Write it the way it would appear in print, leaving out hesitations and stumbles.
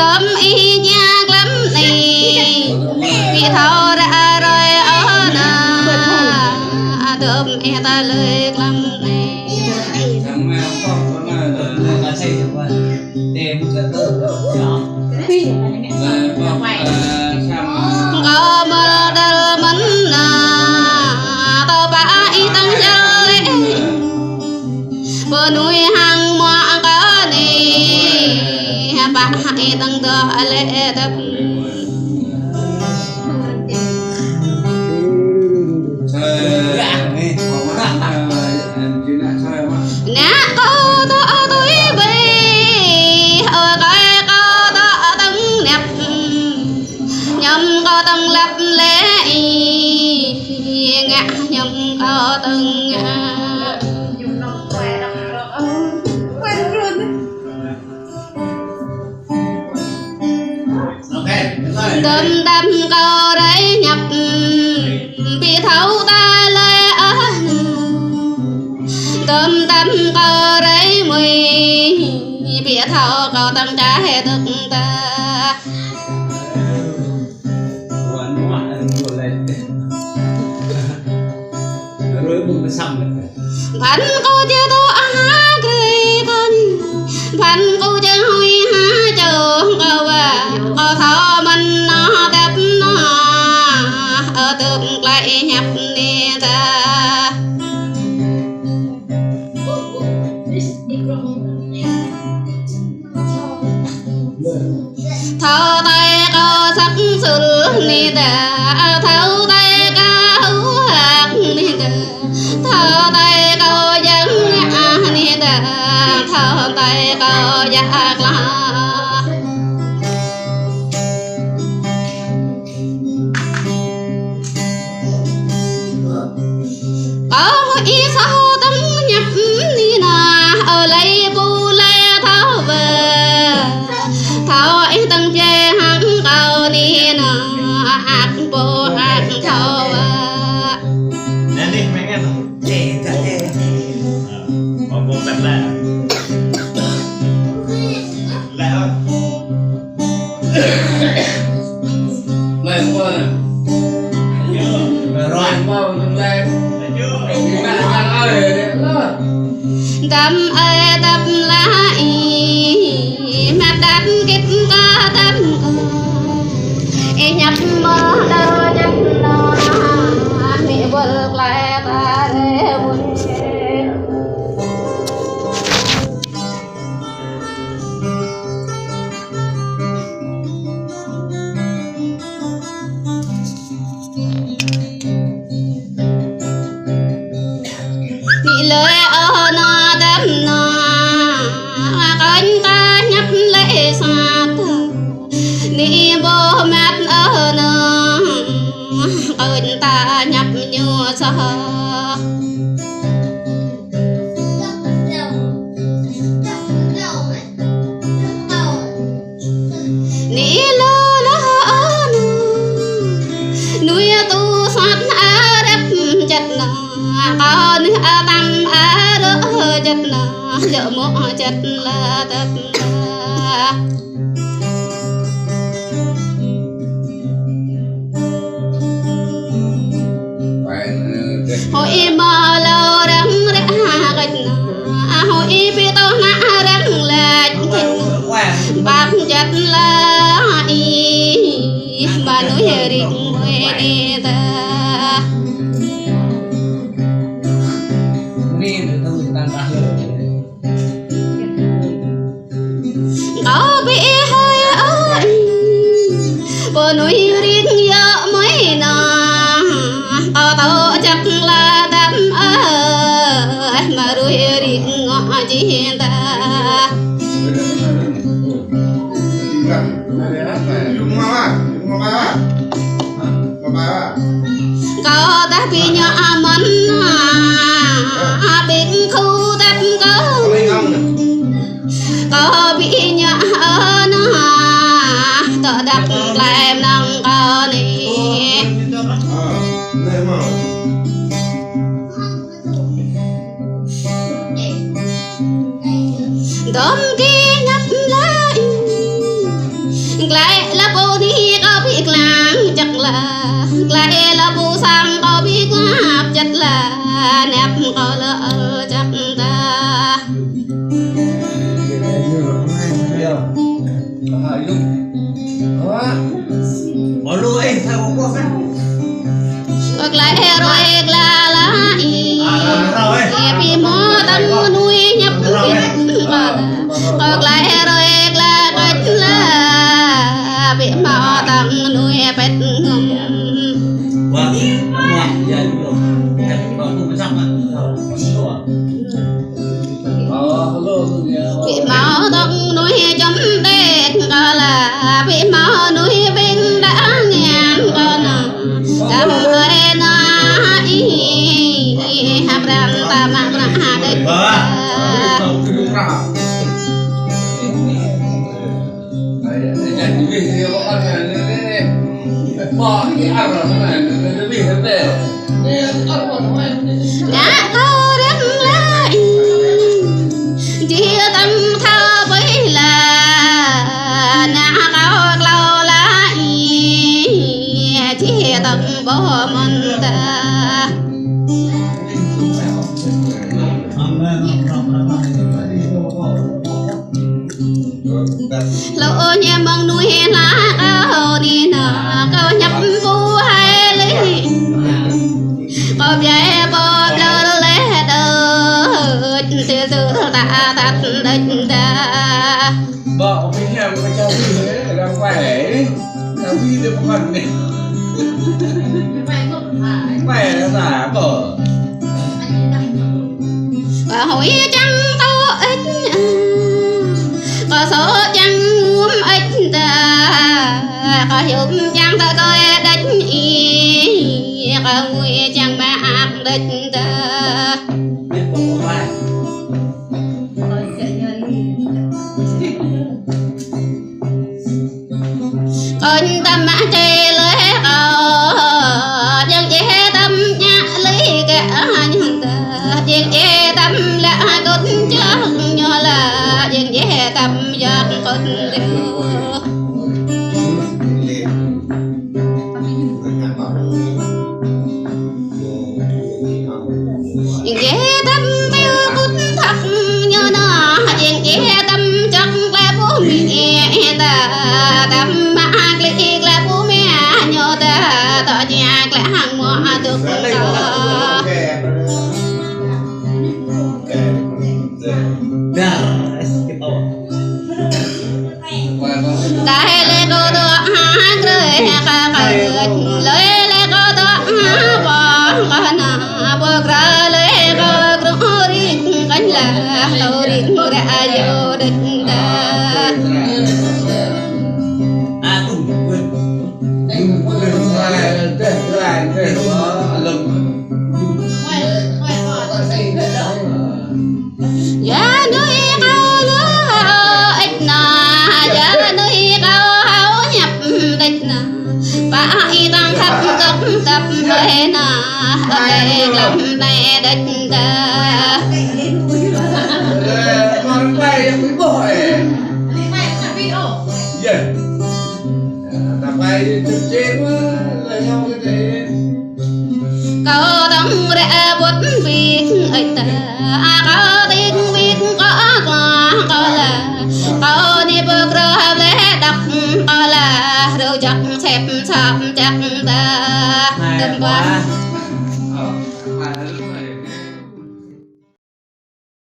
đâm y nhạc lắm này bị thao ra rồi ở nà đâm y ta lời lắm này có mơ đơ mấn nà tao bá y tăng cho lễ bờ núi hàng mọa có nì bá y tăng đơ lễ đập nè cô to tôi về ở cái cô to tưng đẹp nhầm cô tưng lập lễ ngã nhầm cô tưng đâm đâm câu đấy nhập bị thấu ta lê ở đâm đâm câu đấy mùi bị thấu câu tâm trả hệ thực ta phản cô chưa tô há cây con phản cô chưa hôi há chờ câu và câu thọ mình nó đẹp nó ở tương lại nhập nè ta thao tay câu sắc xử nè ta thao tay câu hạt nè ta thao tay câu dân nè ta thao tay câu giác là ý sao tâm nhập đi nà ở lấy bu lê tháo về tháo ý tăng chê hắn cầu đi nà ác bộ ác tháo về nè đi mấy nghe nào chê cả chê bố bật lẹ lẹ thôi lên qua nè rồi bao lên đâm ơi đâm lại mặt đắt kết ca đâm nhập mơ đâu nhập nó bị vượt lại ta để buồn bị lời ở nó đâm nó cánh ta nhấp lấy sát ni bố mát ở nó cánh ta nhấp như sa ni lơ lơ ở nó nuôi tu sát á đẹp chặt nó con tâm á đỡ chặt nó lỡ mộ chặt là tập hội mơ lâu đắng rẽ gạch hội bi tô nã đắng lệch bác chặt là y bà núi định quê đi ta có bị hơi ơi bờ núi riêng nhớ mấy nà ở tàu chắc là đắm ơi mà đuôi riêng ngõ chỉ ta có ta bị nhỏ mắn bên khu đắp có bị nhỏ nó tớ đắp lại nâng có nè đốm kia nhấp lại lại là bu sang có biết ngáp chất là nẹp có lỡ chắc ta Bỏ luôn ấy, sao không có phép? ngược lại rồi là Rồi. vì mò tâm nuôi nhập ngược lại rồi là cách là vì mò tâm nuôi bét ngầm Vâng, giờ rồi. Còn không xong ạ. vì mò tâm nuôi chấm tết gọi là vì mò nuôi bên đã ngàn con cảm ơn hàm răng ta mang ra đây đã thâu đất lại chia tâm thao với là nã cao lâu lại chia tâm bỏ mình ta lỗ nhà mong nuôi lá cao đi nở cao nhập vu hai lý có vẻ bỏ lỡ lẽ đời từ từ ta tắt đánh ta vợ mình làm cái cháu gì đấy đang khỏe cháu đi được một phần này khỏe là giả vợ và hỏi chẳng có ích có số chẳng muốn ích ta có giúp chẳng ta coi đánh y có nguy chẳng mà ác đánh ta Biết có vai. con tâm mã chê lưới cầu dân chế tâm nhã lý cả nhân ta dân chế tâm là cốt chắc nhỏ là dân chế tâm giác cốt đều dân chế tâm tiêu cốt thật nhỏ nó dân chế tâm chắc là bố mẹ ta tâm mã lý là bố mẹ nhỏ ta tỏ nhạc là hàng mùa được ta cái lê cô đó hát rơi ca lời lê cô đó bỏ con buộc ra lê cô rủ đi cánh là tàu đi ra vô định ta À, cùng quên. giá nuôi cao lứa ít nà giá nuôi cao háo nhập địch nà phải tăng khắp cấp tập về nà để làm này địch ta con quay với bội làm quay trực trên lời nhau cái thế câu đông ra bút việc ấy ta câu tiếng việc có là câu đi bước ra lẽ đọc có là đâu chắc xếp sắp chắc ta đừng qua